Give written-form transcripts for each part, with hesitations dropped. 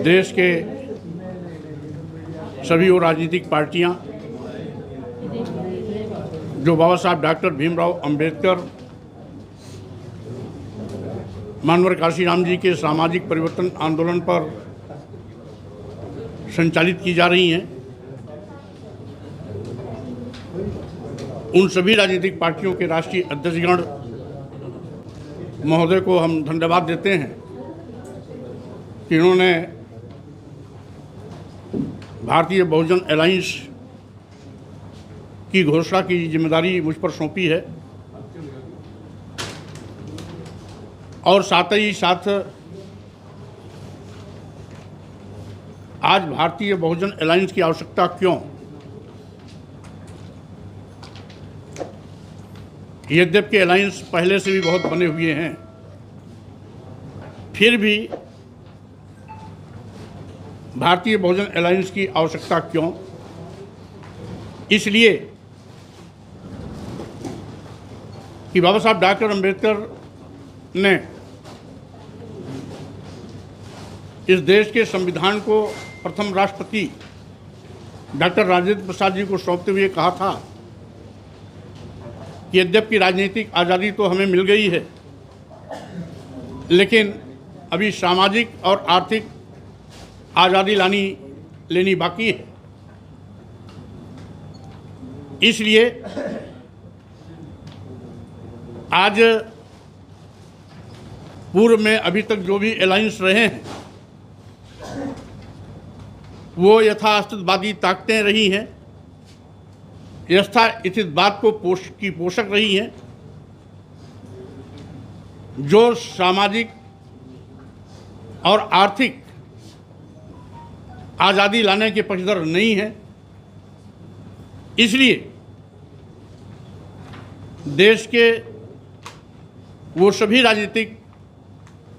देश के सभी वो राजनीतिक पार्टियां जो बाबा साहब डॉक्टर भीमराव अंबेडकर, मानवर काशीराम जी के सामाजिक परिवर्तन आंदोलन पर संचालित की जा रही हैं, उन सभी राजनीतिक पार्टियों के राष्ट्रीय अध्यक्षगण महोदय को हम धन्यवाद देते हैं कि इन्होंने भारतीय बहुजन अलायंस की घोषणा की जिम्मेदारी मुझ पर सौंपी है और साथ ही साथ आज भारतीय बहुजन अलायंस की आवश्यकता क्यों, यद्यपि अलायंस पहले से भी बहुत बने हुए हैं, फिर भी भारतीय बहुजन अलायंस की आवश्यकता क्यों? इसलिए कि बाबा साहब डॉक्टर अंबेडकर ने इस देश के संविधान को प्रथम राष्ट्रपति डॉक्टर राजेंद्र प्रसाद जी को सौंपते हुए कहा था कि यद्यपि राजनीतिक आज़ादी तो हमें मिल गई है, लेकिन अभी सामाजिक और आर्थिक आज़ादी लेनी बाकी है। इसलिए आज पूर्व में अभी तक जो भी अलायंस रहे हैं वो यथास्थितवादी ताकतें रही हैं, यथास्थितवाद को पोषक रही हैं, जो सामाजिक और आर्थिक आज़ादी लाने के पक्षधर नहीं है। इसलिए देश के वो सभी राजनीतिक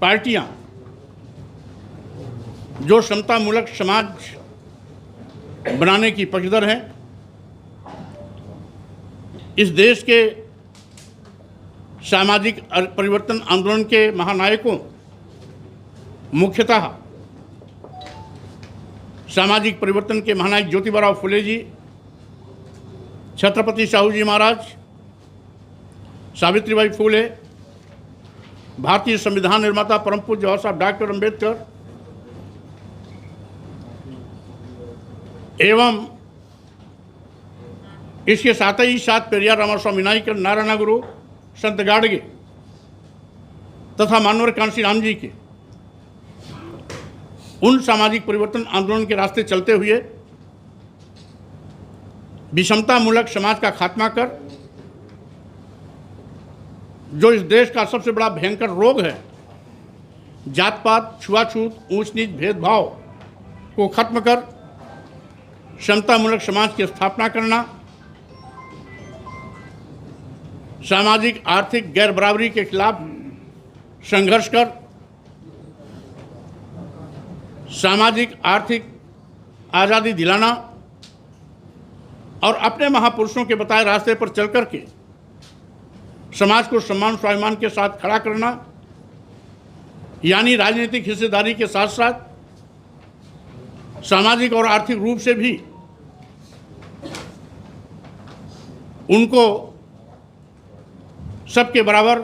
पार्टियां जो समतामूलक समाज बनाने की पक्षधर हैं, इस देश के सामाजिक परिवर्तन आंदोलन के महानायकों, मुख्यतः सामाजिक परिवर्तन के महानायक ज्योतिबा फुले जी, छत्रपति साहू जी महाराज, सावित्रीबाई फुले, भारतीय संविधान निर्माता परम पूज्य बाबा साहब डॉक्टर अंबेडकर एवं इसके साथ ही साथ पेरियार रामास्वामी नायकर, नारायण गुरु, संत गाडगे तथा मानवर कांशीराम जी के उन सामाजिक परिवर्तन आंदोलन के रास्ते चलते हुए विषमतामूलक समाज का खात्मा कर, जो इस देश का सबसे बड़ा भयंकर रोग है, जात पात, छुआछूत, ऊंच नीच भेदभाव को खत्म कर समतामूलक समाज की स्थापना करना, सामाजिक आर्थिक गैर बराबरी के खिलाफ संघर्ष कर सामाजिक आर्थिक आज़ादी दिलाना और अपने महापुरुषों के बताए रास्ते पर चल कर के समाज को सम्मान स्वाभिमान के साथ खड़ा करना, यानी राजनीतिक हिस्सेदारी के साथ साथ सामाजिक और आर्थिक रूप से भी उनको सबके बराबर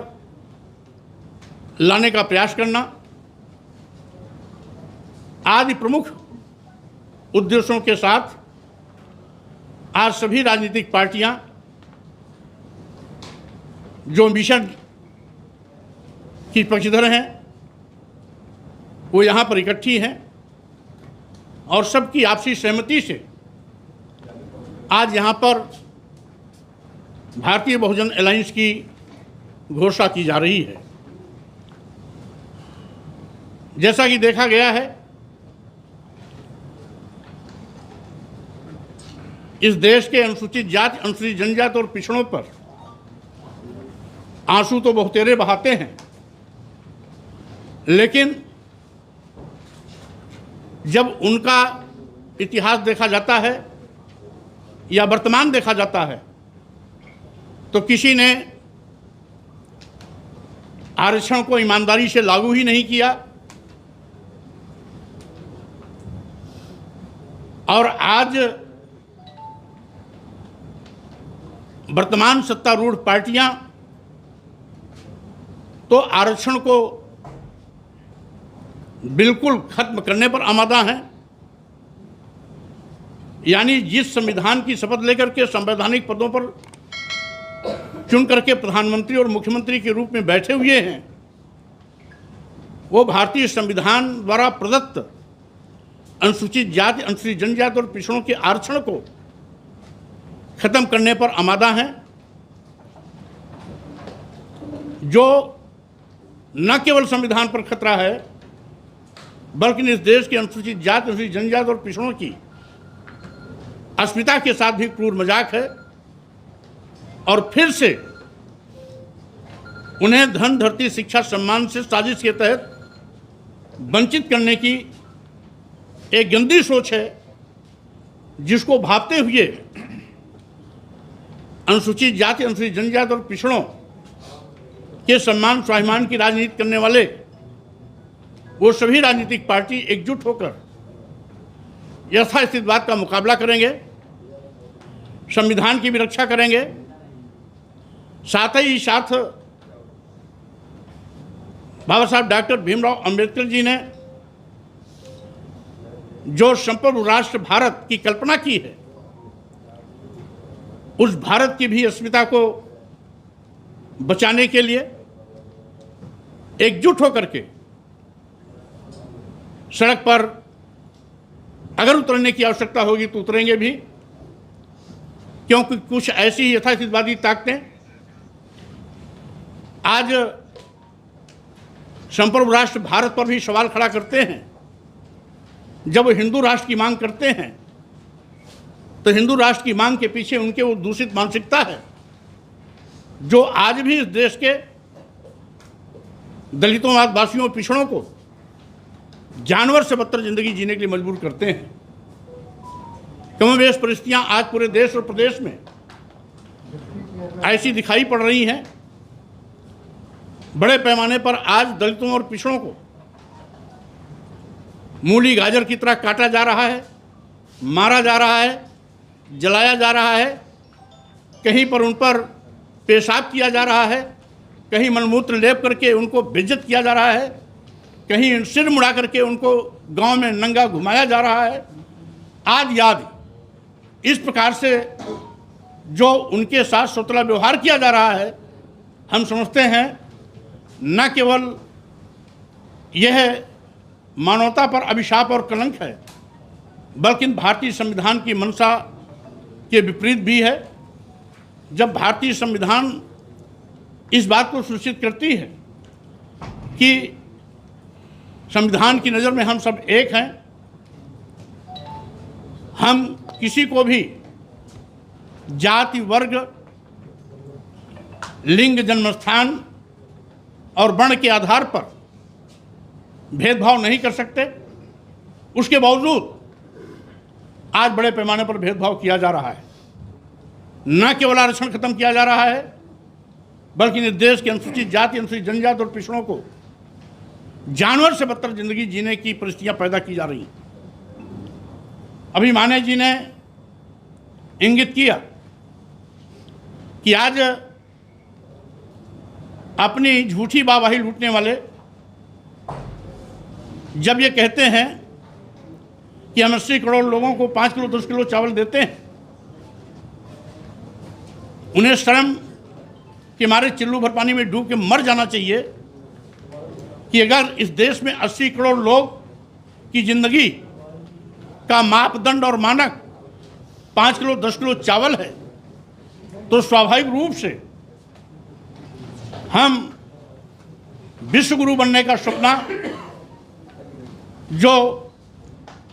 लाने का प्रयास करना आदि प्रमुख उद्देश्यों के साथ आज सभी राजनीतिक पार्टियां जो मिशन की पक्षधर हैं वो यहाँ पर इकट्ठी हैं और सबकी आपसी सहमति से आज यहाँ पर भारतीय बहुजन अलायंस की घोषणा की जा रही है। जैसा कि देखा गया है, इस देश के अनुसूचित जाति, अनुसूचित जनजाति और पिछड़ों पर आंसू तो बहुतेरे बहाते हैं, लेकिन जब उनका इतिहास देखा जाता है या वर्तमान देखा जाता है तो किसी ने आरक्षण को ईमानदारी से लागू ही नहीं किया और आज वर्तमान सत्तारूढ़ पार्टियां तो आरक्षण को बिल्कुल खत्म करने पर आमादा हैं। यानी जिस संविधान की शपथ लेकर के संवैधानिक पदों पर चुन करके प्रधानमंत्री और मुख्यमंत्री के रूप में बैठे हुए हैं, वो भारतीय संविधान द्वारा प्रदत्त अनुसूचित जाति, अनुसूचित जनजाति और पिछड़ों के आरक्षण को खत्म करने पर आमादा हैं, जो न केवल संविधान पर खतरा है बल्कि इस देश के अनुसूचित जाति, अनुसूचित जनजाति और पिछड़ों की अस्मिता के साथ भी क्रूर मजाक है। और फिर से उन्हें धन, धरती, शिक्षा, सम्मान से साजिश के तहत वंचित करने की एक गंदी सोच है, जिसको भांपते हुए अनुसूचित जाति, अनुसूचित जनजाति और पिछड़ों के सम्मान स्वाभिमान की राजनीति करने वाले वो सभी राजनीतिक पार्टी एकजुट होकर यथास्थितिवाद का मुकाबला करेंगे, संविधान की भी रक्षा करेंगे। साथ ही साथ बाबा साहब डॉक्टर भीमराव अंबेडकर जी ने जो संप्रभु राष्ट्र भारत की कल्पना की है, उस भारत की भी अस्मिता को बचाने के लिए एकजुट होकर के सड़क पर अगर उतरने की आवश्यकता होगी तो उतरेंगे भी, क्योंकि कुछ ऐसी ही यथास्थितिवादी ताकतें आज संप्रभु राष्ट्र भारत पर भी सवाल खड़ा करते हैं। जब वो हिंदू राष्ट्र की मांग करते हैं तो हिंदू राष्ट्र की मांग के पीछे उनके वो दूषित मानसिकता है जो आज भी इस देश के दलितों, आदिवासियों, पिछड़ों को जानवर से बदतर जिंदगी जीने के लिए मजबूर करते हैं। कमोबेश परिस्थितियां आज पूरे देश और प्रदेश में ऐसी दिखाई पड़ रही हैं। बड़े पैमाने पर आज दलितों और पिछड़ों को मूली गाजर की तरह काटा जा रहा है, मारा जा रहा है, जलाया जा रहा है, कहीं पर उन पर पेशाब किया जा रहा है, कहीं मलमूत्र लेप करके उनको बेइज्जत किया जा रहा है, कहीं सिर मुड़ा करके उनको गांव में नंगा घुमाया जा रहा है। आदि आदि इस प्रकार से जो उनके साथ सौतला व्यवहार किया जा रहा है, हम समझते हैं न केवल यह मानवता पर अभिशाप और कलंक है, बल्कि भारतीय संविधान की मंशा के विपरीत भी है। जब भारतीय संविधान इस बात को सुनिश्चित करती है कि संविधान की नज़र में हम सब एक हैं, हम किसी को भी जाति, वर्ग, लिंग, जन्मस्थान और वर्ण के आधार पर भेदभाव नहीं कर सकते, उसके बावजूद आज बड़े पैमाने पर भेदभाव किया जा रहा है। न केवल आरक्षण खत्म किया जा रहा है, बल्कि इस देश के अनुसूचित जाति, अनुसूचित जनजाति और पिछड़ों को जानवर से बदतर जिंदगी जीने की परिस्थितियां पैदा की जा रही हैं। अभी माने जी ने इंगित किया कि आज अपनी झूठी वाहवाही लूटने वाले जब ये कहते हैं कि हम 80 करोड़ लोगों को 5 किलो 10 किलो चावल देते हैं, उन्हें शर्म के मारे चिल्लू भर पानी में डूब के मर जाना चाहिए कि अगर इस देश में 80 करोड़ लोग की जिंदगी का मापदंड और मानक 5 किलो 10 किलो चावल है, तो स्वाभाविक रूप से हम विश्व गुरु बनने का सपना जो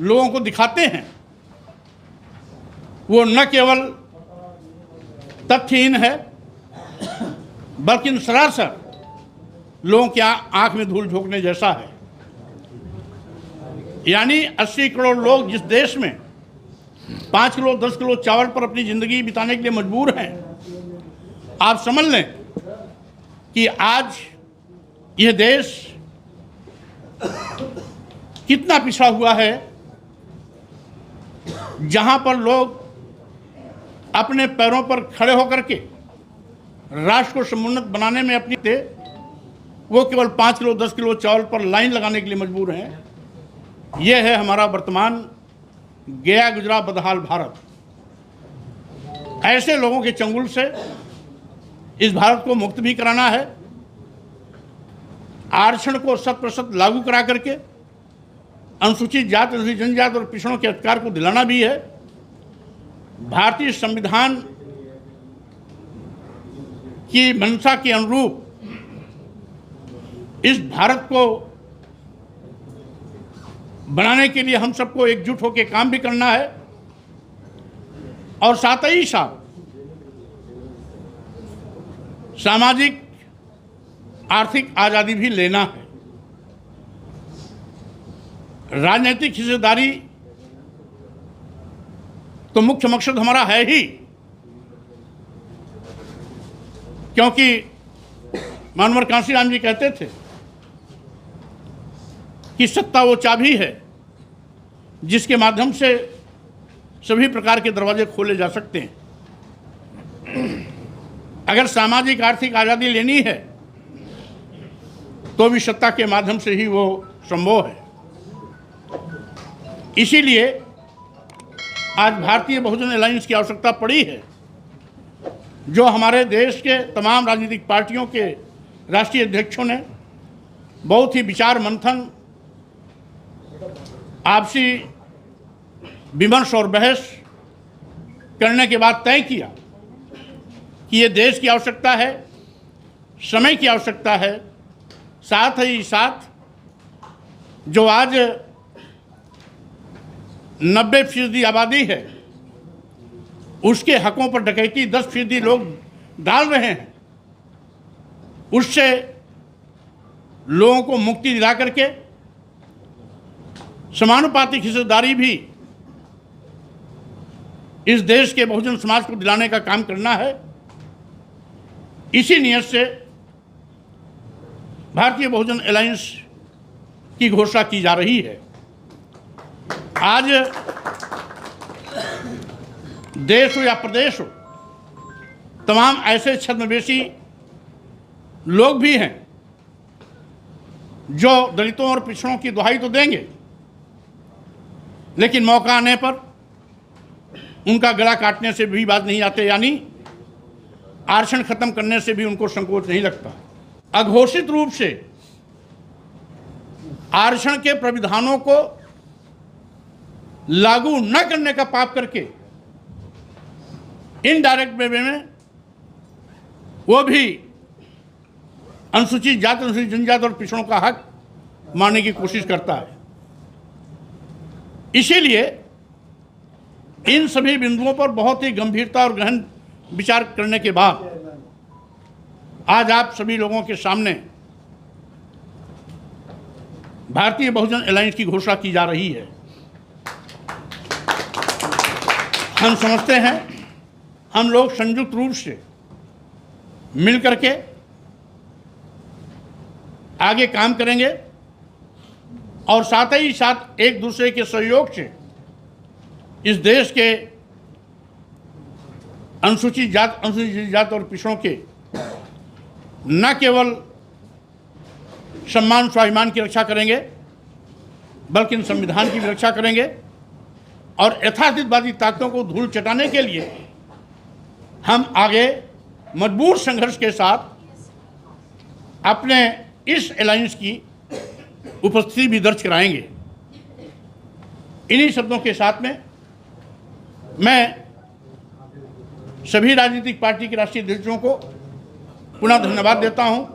लोगों को दिखाते हैं, वो न केवल तथ्यहीन है, बल्कि सरासर लोगों की आंख में धूल झोंकने जैसा है। यानी 80 करोड़ लोग जिस देश में 5 किलो 10 किलो चावल पर अपनी ज़िंदगी बिताने के लिए मजबूर हैं, आप समझ लें कि आज यह देश कितना पिछड़ा हुआ है जहां पर लोग अपने पैरों पर खड़े होकर के राष्ट्र को समुन्नत बनाने में अपनी थे, वो केवल 5 किलो 10 किलो चावल पर लाइन लगाने के लिए मजबूर हैं। यह है हमारा वर्तमान गया गुजरा बदहाल भारत। ऐसे लोगों के चंगुल से इस भारत को मुक्त भी कराना है, आरक्षण को 100% लागू करा करके अनुसूचित जाति, अनुसूचित जनजाति और पिछड़ों के अधिकार को दिलाना भी है। भारतीय संविधान की मंशा के अनुरूप इस भारत को बनाने के लिए हम सबको एकजुट होकर काम भी करना है और साथ ही साथ सामाजिक आर्थिक आज़ादी भी लेना है। राजनीतिक हिस्सेदारी तो मुख्य मकसद हमारा है ही, क्योंकि मानवर कांशीराम जी कहते थे कि सत्ता वो चाबी है जिसके माध्यम से सभी प्रकार के दरवाजे खोले जा सकते हैं। अगर सामाजिक आर्थिक आज़ादी लेनी है तो भी सत्ता के माध्यम से ही वो संभव है। इसीलिए आज भारतीय बहुजन अलायंस की आवश्यकता पड़ी है, जो हमारे देश के तमाम राजनीतिक पार्टियों के राष्ट्रीय अध्यक्षों ने बहुत ही विचार मंथन, आपसी विमर्श और बहस करने के बाद तय किया कि ये देश की आवश्यकता है, समय की आवश्यकता है। साथ ही साथ जो आज 90% आबादी है, उसके हकों पर डकैती 10% लोग डाल रहे हैं, उससे लोगों को मुक्ति दिला करके समानुपातिक हिस्सेदारी भी इस देश के बहुजन समाज को दिलाने का काम करना है। इसी नियत से भारतीय बहुजन अलायंस की घोषणा की जा रही है। आज देश हो या प्रदेश हो, तमाम ऐसे छद्मवेशी लोग भी हैं जो दलितों और पिछड़ों की दुहाई तो देंगे, लेकिन मौका आने पर उनका गला काटने से भी बात नहीं आते, यानी आरक्षण खत्म करने से भी उनको संकोच नहीं लगता। अघोषित रूप से आरक्षण के प्राविधानों को लागू न करने का पाप करके इनडायरेक्ट वे में वो भी अनुसूचित जाति, अनुसूचित जनजाति और पिछड़ों का हक मारने की कोशिश करता है। इसीलिए इन सभी बिंदुओं पर बहुत ही गंभीरता और गहन विचार करने के बाद आज आप सभी लोगों के सामने भारतीय बहुजन अलायंस की घोषणा की जा रही है। हम समझते हैं हम लोग संयुक्त रूप से मिलकर के आगे काम करेंगे और साथ ही साथ एक दूसरे के सहयोग से इस देश के अनुसूचित जाति और पिछड़ों के न केवल सम्मान स्वाभिमान की रक्षा करेंगे, बल्कि संविधान की भी रक्षा करेंगे और यथार्थवादी ताकतों को धूल चटाने के लिए हम आगे मजबूत संघर्ष के साथ अपने इस अलायंस की उपस्थिति भी दर्ज कराएंगे। इन्हीं शब्दों के साथ में मैं सभी राजनीतिक पार्टी के राष्ट्रीय अध्यक्षों को पुनः धन्यवाद देता हूं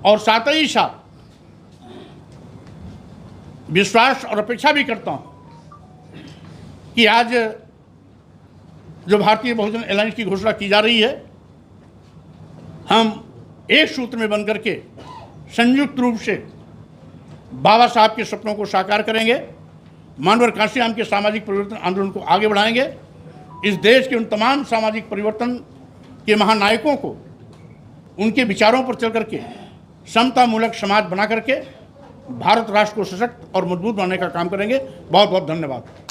और साथ ही साथ विश्वास और अपेक्षा भी करता हूं कि आज जो भारतीय बहुजन अलायंस की घोषणा की जा रही है, हम एक सूत्र में बनकर के संयुक्त रूप से बाबा साहब के सपनों को साकार करेंगे, मानवर कांशीराम के सामाजिक परिवर्तन आंदोलन को आगे बढ़ाएंगे, इस देश के उन तमाम सामाजिक परिवर्तन के महानायकों को उनके विचारों पर चल करके समतामूलक समाज बना करके भारत राष्ट्र को सशक्त और मजबूत बनाने का काम करेंगे। बहुत बहुत धन्यवाद।